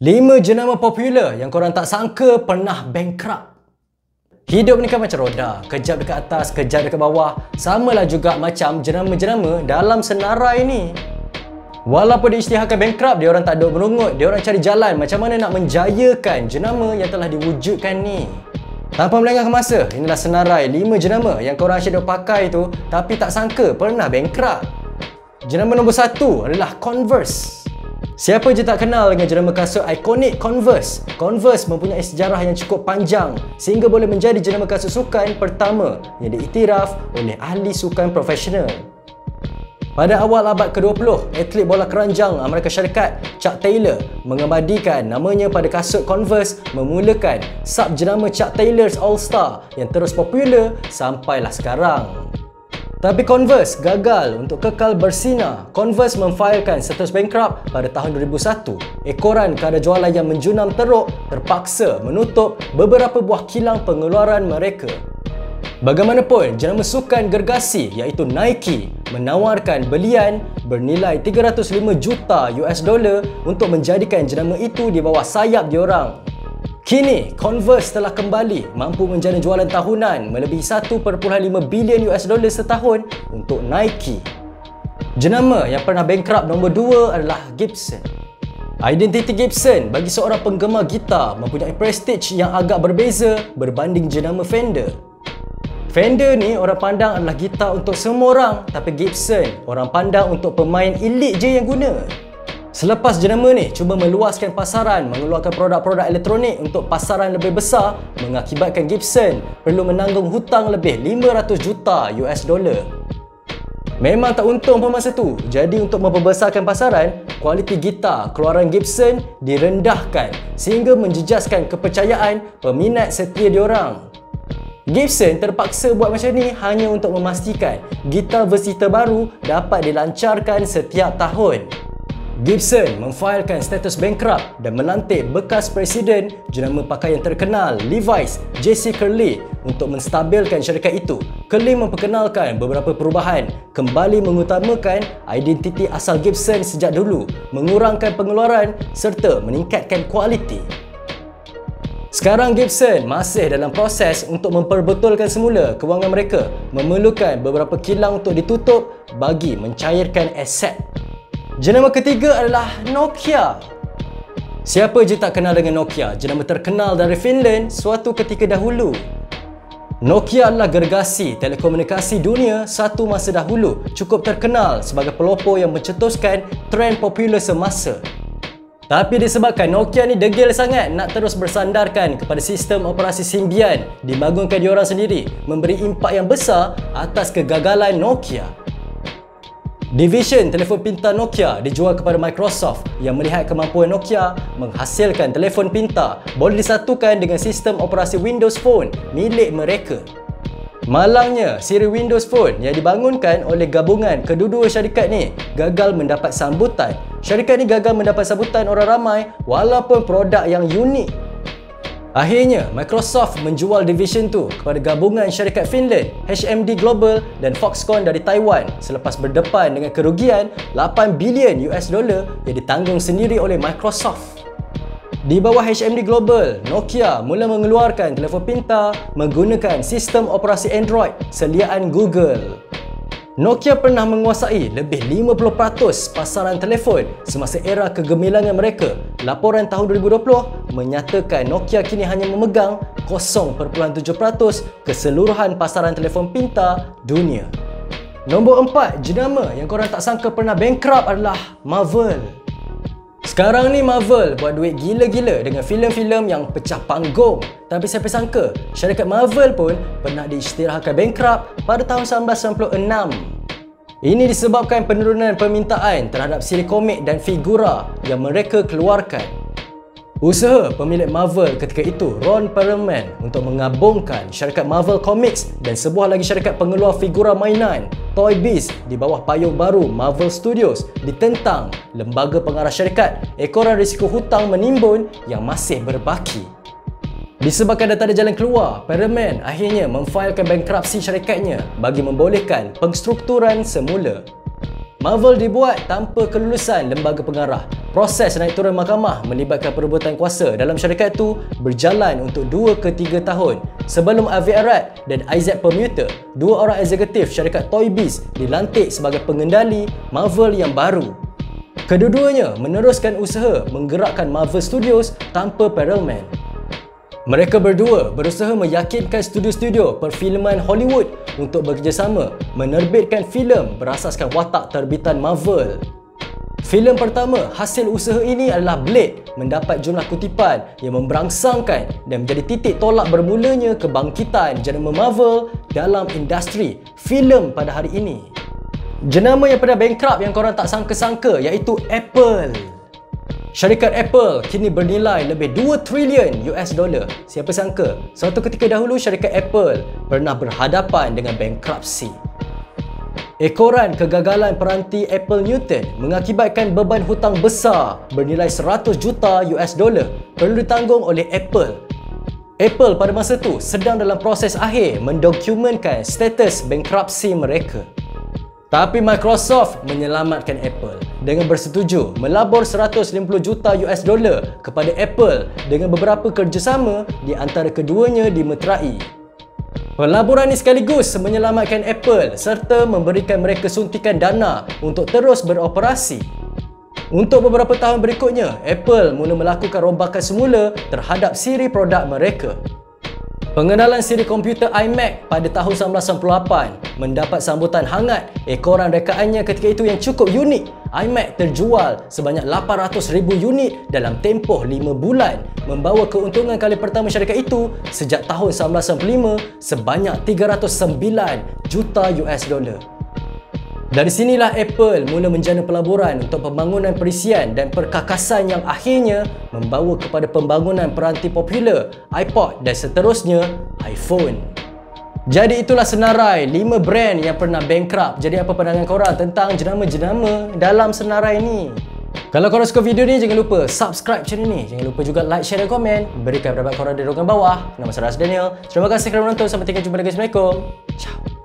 5 jenama popular yang korang tak sangka pernah bankrupt. Hidup ni kan macam roda, kejap dekat atas, kejap dekat bawah. Samalah juga macam jenama-jenama dalam senarai ni. Walaupun diisytiharkan bankrupt, dia orang tak duk merungut. Dia orang cari jalan macam mana nak menjayakan jenama yang telah diwujudkan ni. Tanpa melengahkan masa, inilah senarai 5 jenama yang korang asyik duk pakai tu tapi tak sangka pernah bankrupt. Jenama nombor 1 adalah Converse. Siapa je tak kenal dengan jenama kasut ikonik Converse? Converse mempunyai sejarah yang cukup panjang sehingga boleh menjadi jenama kasut sukan pertama yang diiktiraf oleh ahli sukan profesional. Pada awal abad ke-20, atlet bola keranjang Amerika Syarikat Chuck Taylor mengabadikan namanya pada kasut Converse, memulakan sub-jenama Chuck Taylor's All-Star yang terus popular sampailah sekarang. Tapi Converse gagal untuk kekal bersinar. Converse memfailkan status bankrupt pada tahun 2001. Ekoran kadar jualan yang menjunam teruk terpaksa menutup beberapa buah kilang pengeluaran mereka. Bagaimanapun, jenama sukan gergasi iaitu Nike menawarkan belian bernilai 305 juta US dollar untuk menjadikan jenama itu di bawah sayap diorang. Kini, Converse telah kembali mampu menjana jualan tahunan melebihi 1.5 bilion US dollar setahun untuk Nike. Jenama yang pernah bankrupt nombor 2 adalah Gibson. Identiti Gibson bagi seorang penggemar gitar mempunyai prestige yang agak berbeza berbanding jenama Fender. Fender ni orang pandang adalah gitar untuk semua orang, tapi Gibson orang pandang untuk pemain elit je yang guna. Selepas jenama ni cuba meluaskan pasaran, mengeluarkan produk-produk elektronik untuk pasaran lebih besar, mengakibatkan Gibson perlu menanggung hutang lebih 500 juta US dollar. Memang tak untung pun masa tu. Jadi untuk memperbesarkan pasaran, kualiti gitar keluaran Gibson direndahkan sehingga menjejaskan kepercayaan peminat setia diorang. Gibson terpaksa buat macam ni hanya untuk memastikan gitar versi terbaru dapat dilancarkan setiap tahun. Gibson memfailkan status bankrupt dan melantik bekas presiden jenama pakaian terkenal Levi's, J.C. Curley untuk menstabilkan syarikat itu. Curley memperkenalkan beberapa perubahan, kembali mengutamakan identiti asal Gibson sejak dulu, mengurangkan pengeluaran serta meningkatkan kualiti. Sekarang Gibson masih dalam proses untuk memperbetulkan semula kewangan mereka, memerlukan beberapa kilang untuk ditutup bagi mencairkan aset. Jenama ketiga adalah Nokia. Siapa je tak kenal dengan Nokia, jenama terkenal dari Finland suatu ketika dahulu. Nokia adalah gergasi telekomunikasi dunia satu masa dahulu, cukup terkenal sebagai pelopor yang mencetuskan trend popular semasa. Tapi disebabkan Nokia ni degil sangat nak terus bersandarkan kepada sistem operasi Symbian dibangunkan diorang sendiri, memberi impak yang besar atas kegagalan Nokia. Division telefon pintar Nokia dijual kepada Microsoft yang melihat kemampuan Nokia menghasilkan telefon pintar boleh disatukan dengan sistem operasi Windows Phone milik mereka. Malangnya, siri Windows Phone yang dibangunkan oleh gabungan kedua-dua syarikat ni gagal mendapat sambutan. Syarikat ni gagal mendapat sambutan orang ramai walaupun produk yang unik. Akhirnya, Microsoft menjual division tu kepada gabungan syarikat Finland, HMD Global dan Foxconn dari Taiwan selepas berdepan dengan kerugian 8 bilion US dollar yang ditanggung sendiri oleh Microsoft. Di bawah HMD Global, Nokia mula mengeluarkan telefon pintar menggunakan sistem operasi Android seliaan Google. Nokia pernah menguasai lebih 50% pasaran telefon semasa era kegemilangan mereka. Laporan tahun 2020 menyatakan Nokia kini hanya memegang 0.7% keseluruhan pasaran telefon pintar dunia. Nombor 4 jenama yang korang tak sangka pernah bankrupt adalah Marvel. Sekarang ni Marvel buat duit gila-gila dengan filem-filem yang pecah panggung. Tapi siapa sangka syarikat Marvel pun pernah diisytiharkan bankrupt pada tahun 1996. Ini disebabkan penurunan permintaan terhadap siri komik dan figura yang mereka keluarkan. Usaha pemilik Marvel ketika itu, Ron Perlman, untuk mengabungkan syarikat Marvel Comics dan sebuah lagi syarikat pengeluar figura mainan, Toy Biz, di bawah payung baru Marvel Studios, ditentang lembaga pengarah syarikat. Ekoran risiko hutang menimbun yang masih berbaki. Disebabkan dah tak ada jalan keluar, Perlman akhirnya memfailkan bankruptsi syarikatnya bagi membolehkan pengstrukturan semula. Marvel dibuat tanpa kelulusan lembaga pengarah. Proses naik turun mahkamah melibatkan perebutan kuasa dalam syarikat itu berjalan untuk 2 ke 3 tahun. Sebelum Avi Arad dan Isaac Permuter, dua orang eksekutif syarikat Toy Biz, dilantik sebagai pengendali Marvel yang baru. Kedua-duanya meneruskan usaha menggerakkan Marvel Studios tanpa Perelman. Mereka berdua berusaha meyakinkan studio-studio perfilman Hollywood untuk bekerjasama menerbitkan filem berasaskan watak terbitan Marvel. Filem pertama hasil usaha ini adalah Blade, mendapat jumlah kutipan yang memberangsangkan dan menjadi titik tolak bermulanya kebangkitan jenama Marvel dalam industri filem pada hari ini. Jenama yang pernah bankrupt yang korang tak sangka-sangka iaitu Apple. Syarikat Apple kini bernilai lebih 2 trilion US dollar. Siapa sangka, suatu ketika dahulu syarikat Apple pernah berhadapan dengan bankruptcy. Ekoran kegagalan peranti Apple Newton mengakibatkan beban hutang besar bernilai 100 juta US dollar perlu ditanggung oleh Apple. Apple pada masa itu sedang dalam proses akhir mendokumentkan status bankruptcy mereka. Tapi Microsoft menyelamatkan Apple dengan bersetuju melabur 150 juta US dollar kepada Apple dengan beberapa kerjasama di antara keduanya dimeterai. Pelaburan ini sekaligus menyelamatkan Apple serta memberikan mereka suntikan dana untuk terus beroperasi. Untuk beberapa tahun berikutnya, Apple mula melakukan rombakan semula terhadap siri produk mereka. Pengenalan siri komputer iMac pada tahun 1998 mendapat sambutan hangat. Ekoran rekaannya ketika itu yang cukup unik. iMac terjual sebanyak 800,000 unit dalam tempoh 5 bulan, membawa keuntungan kali pertama syarikat itu sejak tahun 1995 sebanyak 309 juta US dollar. Dari sinilah Apple mula menjana pelaburan untuk pembangunan perisian dan perkakasan yang akhirnya membawa kepada pembangunan peranti popular, iPod dan seterusnya iPhone. Jadi itulah senarai 5 brand yang pernah bankrupt. Jadi apa pandangan korang tentang jenama-jenama dalam senarai ni? Kalau korang suka video ni, jangan lupa subscribe channel ni. Jangan lupa juga like, share dan komen. Berikan pendapat korang di ruangan bawah. Nama saya Ras Daniel. Terima kasih kerana menonton. Sampai jumpa lagi. Assalamualaikum. Ciao.